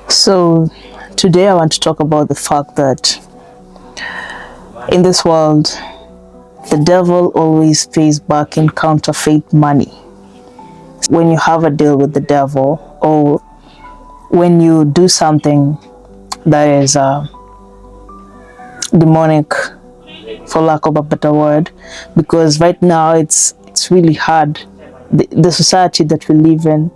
So, today I want to talk about the fact that in this world, the devil always pays back in counterfeit money. When you have a deal with the devil, or when you do something that is demonic, for lack of a better word, because right now it's really hard. The society that we live in,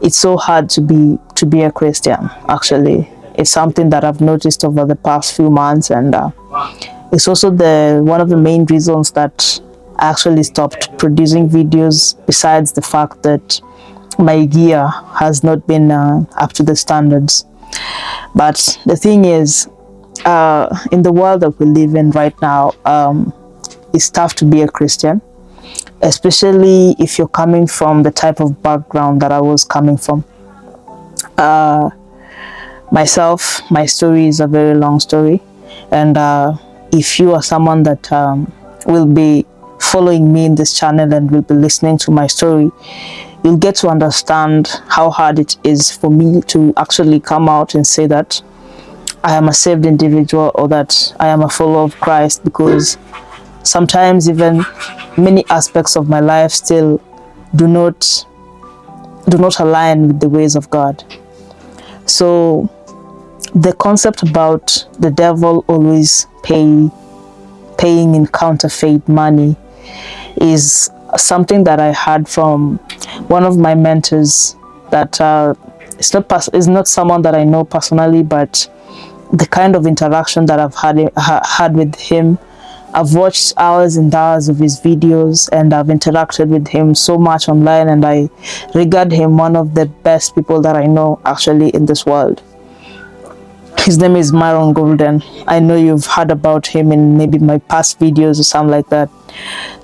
it's so hard to be a Christian. Actually, it's something that I've noticed over the past few months, and it's also the one of the main reasons that I actually stopped producing videos. Besides the fact that my gear has not been up to the standards, but the thing is, in the world that we live in right now, it's tough to be a Christian, especially if you're coming from the type of background that I was coming from. Myself, my story is a very long story, and if you are someone that will be following me in this channel and will be listening to my story, you'll get to understand how hard it is for me to actually come out and say that I am a saved individual or that I am a follower of Christ, because sometimes even many aspects of my life still do not align with the ways of God. So the concept about the devil always paying in counterfeit money is something that I heard from one of my mentors. That is not someone that I know personally, but the kind of interaction that I've had with him. I've watched hours and hours of his videos, and I've interacted with him so much online, and I regard him one of the best people that I know actually in this world. His name is Myron Golden. I know you've heard about him in maybe my past videos or something like that.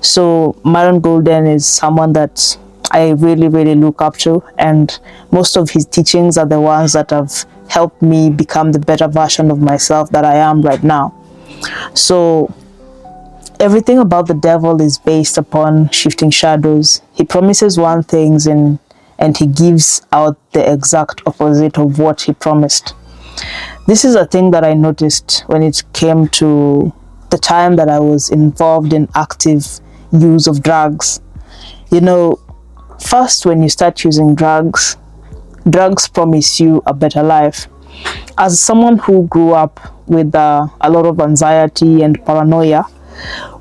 So Myron Golden is someone that I really, really look up to, and most of his teachings are the ones that have helped me become the better version of myself that I am right now. So everything about the devil is based upon shifting shadows. He promises one thing and he gives out the exact opposite of what he promised. This is a thing that I noticed when it came to the time that I was involved in active use of drugs. You know, first when you start using drugs promise you a better life. As someone who grew up with a lot of anxiety and paranoia,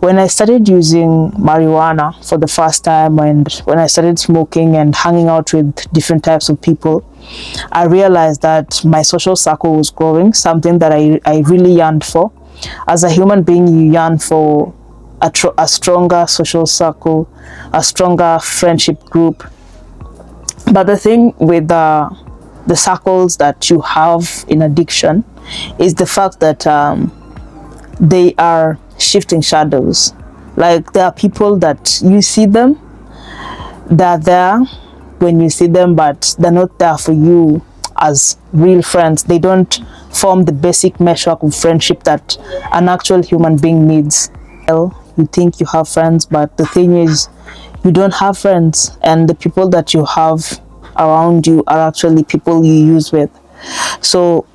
when I started using marijuana for the first time, and when I started smoking and hanging out with different types of people, I realized that my social circle was growing, something that I really yearned for. As a human being, you yearn for a stronger social circle, a stronger friendship group. But the thing with the circles that you have in addiction is the fact that they are shifting shadows. Like, there are people that you see them, they're there when you see them, but they're not there for you as real friends. They don't form the basic measure of friendship that an actual human being needs. Well, you think you have friends, but the thing is, you don't have friends, and the people that you have around you are actually people you use with. So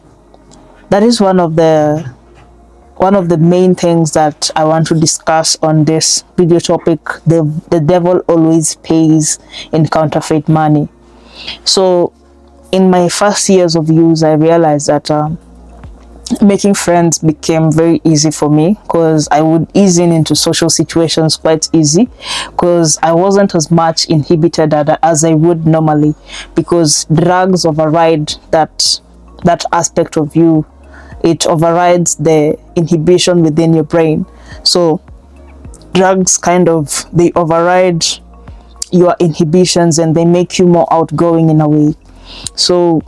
that is one of the main things that I want to discuss on this video topic. The devil always pays in counterfeit money. So in my first years of use, I realized that making friends became very easy for me, because I would ease into social situations quite easy, because I wasn't as much inhibited as I would normally, because drugs override that aspect of you. It overrides the inhibition within your brain. So drugs they override your inhibitions, and they make you more outgoing in a way. So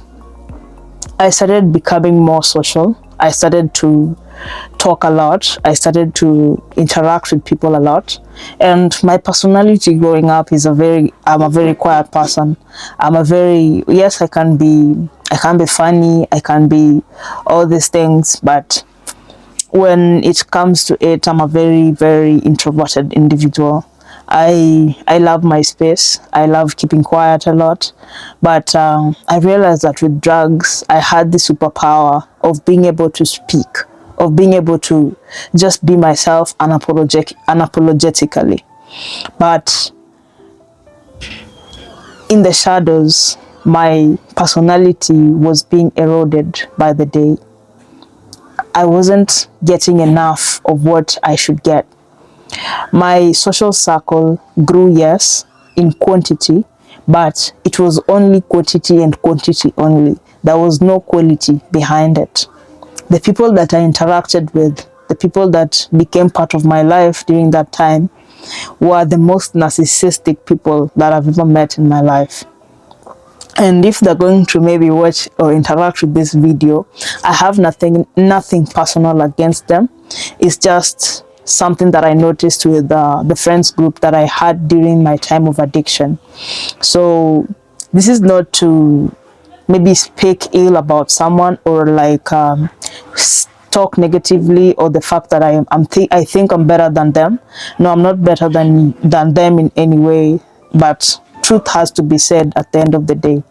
I started becoming more social. I started to talk a lot. I started to interact with people a lot. And my personality growing up is I'm a very quiet person. Yes, I can be funny, I can be all these things, but when it comes to it, I'm a very, very introverted individual. I love my space. I love keeping quiet a lot. But I realized that with drugs, I had the superpower of being able to speak, of being able to just be myself unapologetically. But in the shadows, my personality was being eroded by the day. I wasn't getting enough of what I should get. My social circle grew, yes, in quantity, but it was only quantity and quantity only. There was no quality behind it. The people that I interacted with, the people that became part of my life during that time, were the most narcissistic people that I've ever met in my life. And if they're going to maybe watch or interact with this video, I have nothing personal against them. It's just something that I noticed with the friends group that I had during my time of addiction. So this is not to maybe speak ill about someone or like talk negatively, or the fact that I think I'm better than them. No, I'm not better than them in any way, but truth has to be said at the end of the day.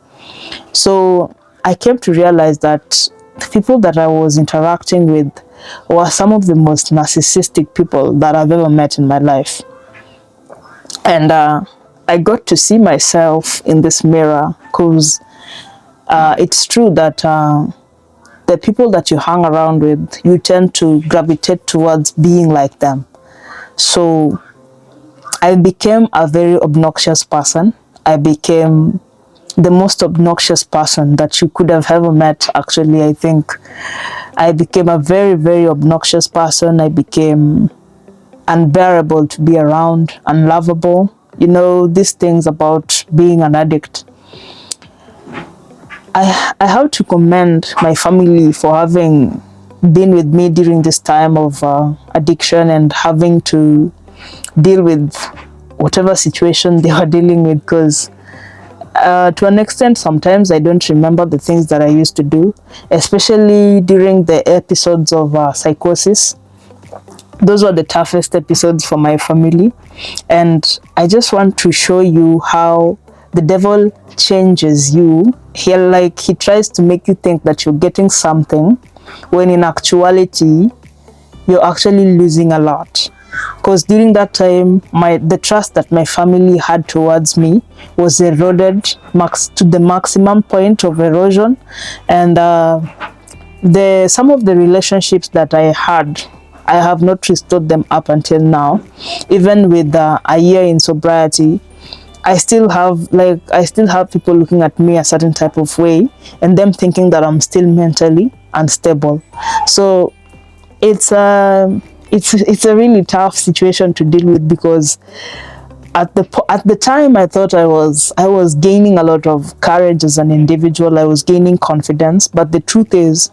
So I came to realize that the people that I was interacting with were some of the most narcissistic people that I've ever met in my life. And I got to see myself in this mirror, because it's true that the people that you hang around with, you tend to gravitate towards being like them. So I became a very obnoxious person. I became the most obnoxious person that you could have ever met, actually. I think I became a very, very obnoxious person. I became unbearable to be around, unlovable. You know, these things about being an addict. I have to commend my family for having been with me during this time of addiction and having to deal with whatever situation they were dealing with, because to an extent, sometimes I don't remember the things that I used to do, especially during the episodes of psychosis. Those were the toughest episodes for my family. And I just want to show you how the devil changes you. He tries to make you think that you're getting something, when in actuality, you're actually losing a lot. Because during that time, the trust that my family had towards me was eroded to the maximum point of erosion. And some of the relationships that I had, I have not restored them up until now. Even with a year in sobriety, I still have people looking at me a certain type of way, and them thinking that I'm still mentally unstable. So it's a really tough situation to deal with, because at the time I thought I was gaining a lot of courage as an individual. I was gaining confidence, but the truth is,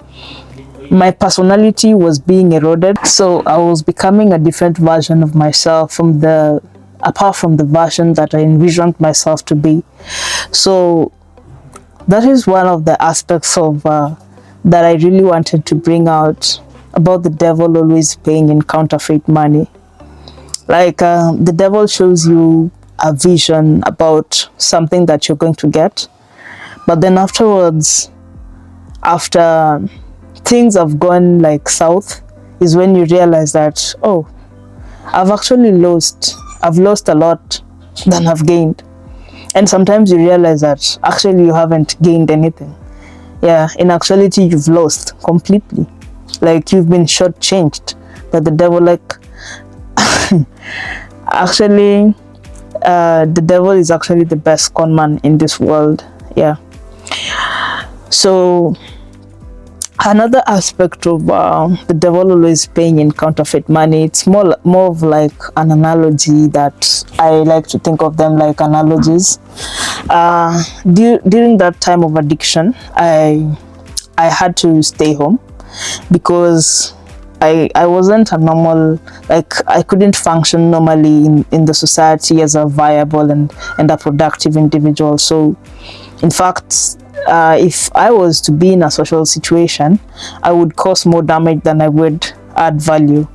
my personality was being eroded. So I was becoming a different version of myself apart from the version that I envisioned myself to be. So that is one of the aspects of that I really wanted to bring out about the devil always paying in counterfeit money. Like the devil shows you a vision about something that you're going to get, but then afterwards, after things have gone like south, is when you realize that, oh, I've lost a lot than I've gained. And sometimes you realize that actually you haven't gained anything. Yeah, in actuality, you've lost completely. Like, you've been shortchanged. But the devil, actually, the devil is actually the best con man in this world. Yeah. So another aspect of the devil always paying in counterfeit money, it's more of like an analogy that I like to think of them like analogies. During that time of addiction, I had to stay home because I wasn't a normal, I couldn't function normally in the society as a viable and a productive individual. So in fact, if I was to be in a social situation, I would cause more damage than I would add value.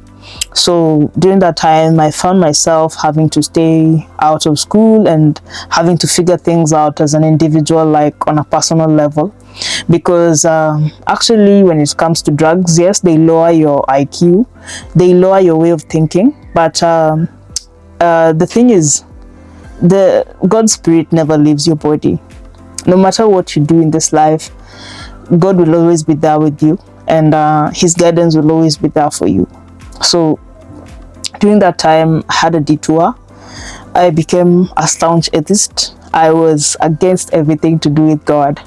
So during that time, I found myself having to stay out of school and having to figure things out as an individual, like on a personal level. Because actually, when it comes to drugs, yes, they lower your IQ, they lower your way of thinking. But the thing is, the God's spirit never leaves your body. No matter what you do in this life, God will always be there with you, and His guidance will always be there for you. So during that time, I had a detour. I became a staunch atheist. I was against everything to do with God.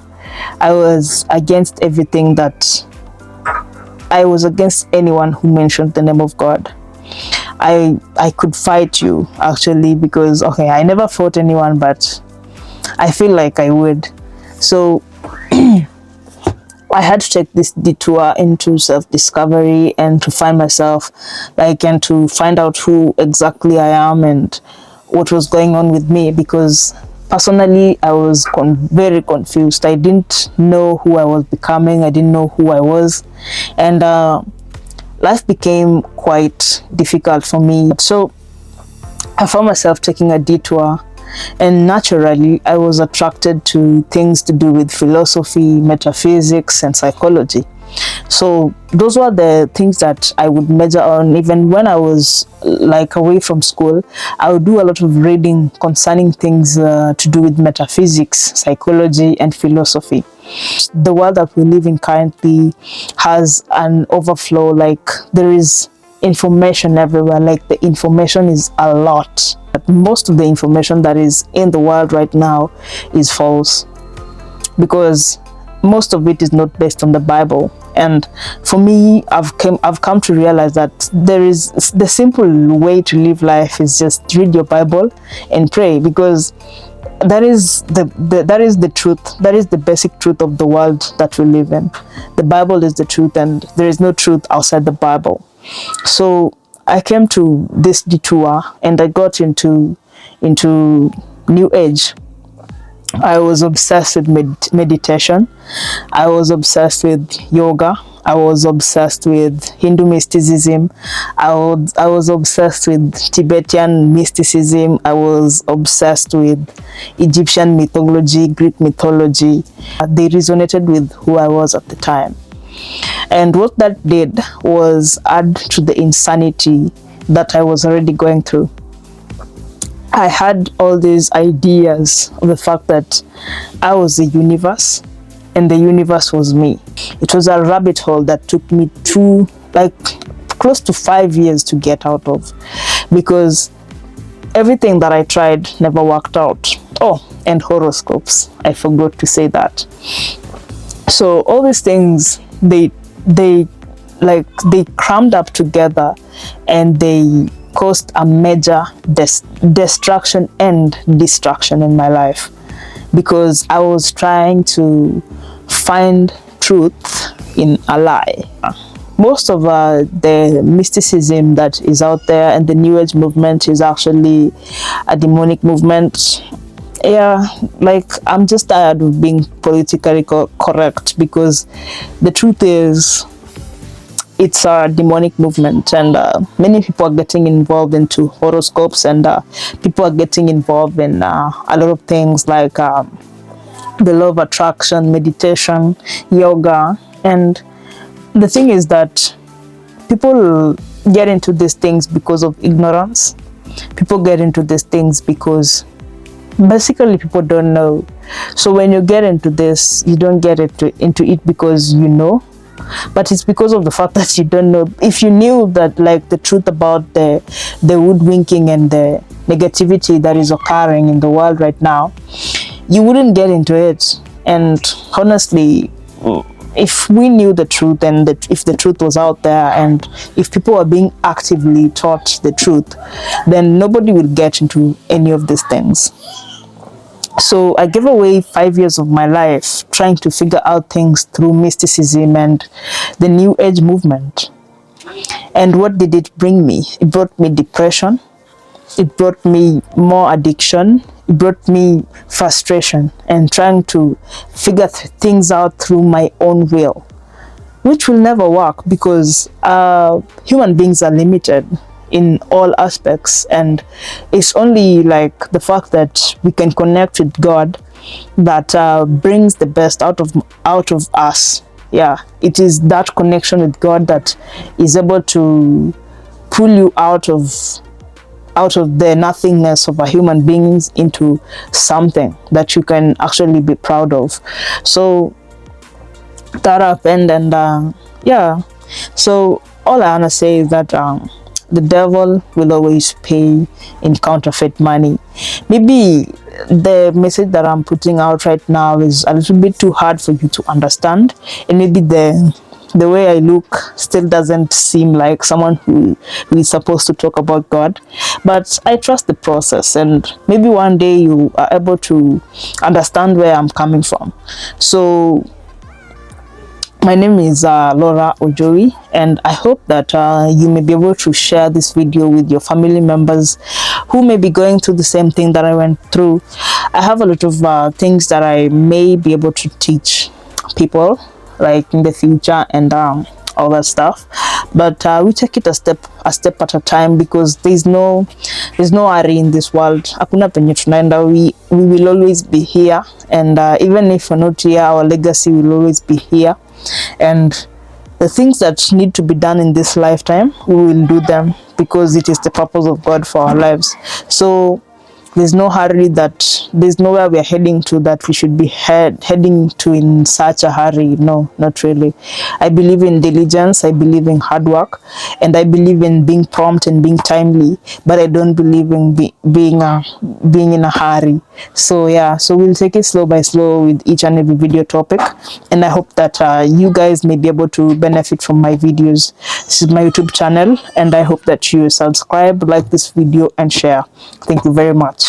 I was against everything that I was against anyone who mentioned the name of God. I could fight you actually, because okay, I never fought anyone, but I feel like I would. So I had to take this detour into self-discovery and to find myself, like, and to find out who exactly I am and what was going on with me, because personally I was very confused. I didn't know who I was becoming. I didn't know who I was, and life became quite difficult for me. So I found myself taking a detour, and naturally I was attracted to things to do with philosophy, metaphysics, and psychology. So those were the things that I would major on. Even when I was like away from school, I would do a lot of reading concerning things to do with metaphysics, psychology, and philosophy. The world that we live in currently has an overflow, like there is information everywhere, like the information is a lot. But most of the information that is in the world right now is false, because most of it is not based on the Bible. And for me, I've come to realize that there is the simple way to live life is just read your Bible and pray, because that is the truth. That is the basic truth of the world that we live in. The Bible is the truth, and there is no truth outside the Bible. So I came to this detour and I got into New Age. I was obsessed with meditation. I was obsessed with yoga. I was obsessed with Hindu mysticism. I was obsessed with Tibetan mysticism. I was obsessed with Egyptian mythology, Greek mythology. They resonated with who I was at the time. And what that did was add to the insanity that I was already going through. I had all these ideas of the fact that I was the universe and the universe was me. It was a rabbit hole that took me through like close to 5 years to get out of, because everything that I tried never worked out. Oh, and horoscopes. I forgot to say that. So all these things, they crammed up together, and they caused a major destruction and destruction in my life, because I was trying to find truth in a lie. Most of the mysticism that is out there and the New Age movement is actually a demonic movement. Yeah, like I'm just tired of being politically correct, because the truth is it's a demonic movement, and many people are getting involved into horoscopes, and people are getting involved in a lot of things like the law of attraction, meditation, yoga. And the thing is that people get into these things because of ignorance. People get into these things because basically people don't know. So when you get into this, you don't get into it because you know, but it's because of the fact that you don't know. If you knew that, like, the truth about the woodwinking and the negativity that is occurring in the world right now, you wouldn't get into it. And honestly, if we knew the truth, and if the truth was out there, and if people are being actively taught the truth, then nobody will get into any of these things. So I gave away 5 years of my life trying to figure out things through mysticism and the New Age movement. And what did it bring me? It brought me depression. It brought me more addiction. It brought me frustration and trying to figure things out through my own will. which will never work, because human beings are limited in all aspects, and it's only like the fact that we can connect with God that brings the best out of us. Yeah, it is that connection with God that is able to pull you out of the nothingness of a human beings into something that you can actually be proud of. So that happened, and yeah, so all I want to say is that the devil will always pay in counterfeit money. Maybe the message that I'm putting out right now is a little bit too hard for you to understand, and maybe the way I look still doesn't seem like someone who is supposed to talk about God, but I trust the process, and maybe one day you are able to understand where I'm coming from. So my name is Laura Ojori, and I hope that you may be able to share this video with your family members who may be going through the same thing that I went through. I have a lot of things that I may be able to teach people, like in the future, and all that stuff. But we take it a step at a time, because there's no hurry in this world. Hakuna penye tunaenda. We will always be here, and even if we're not here, our legacy will always be here. And the things that need to be done in this lifetime, we will do them, because it is the purpose of God for our lives. So there's no hurry, that there's nowhere we're heading to that we should be heading to in such a hurry. No, not really. I believe in diligence, I believe in hard work, and I believe in being prompt and being timely, but I don't believe in being in a hurry. So yeah, so we'll take it slow by slow with each and every video topic, and I hope that you guys may be able to benefit from my videos. This is my YouTube channel, and I hope that you subscribe, like this video, and share. Thank you very much.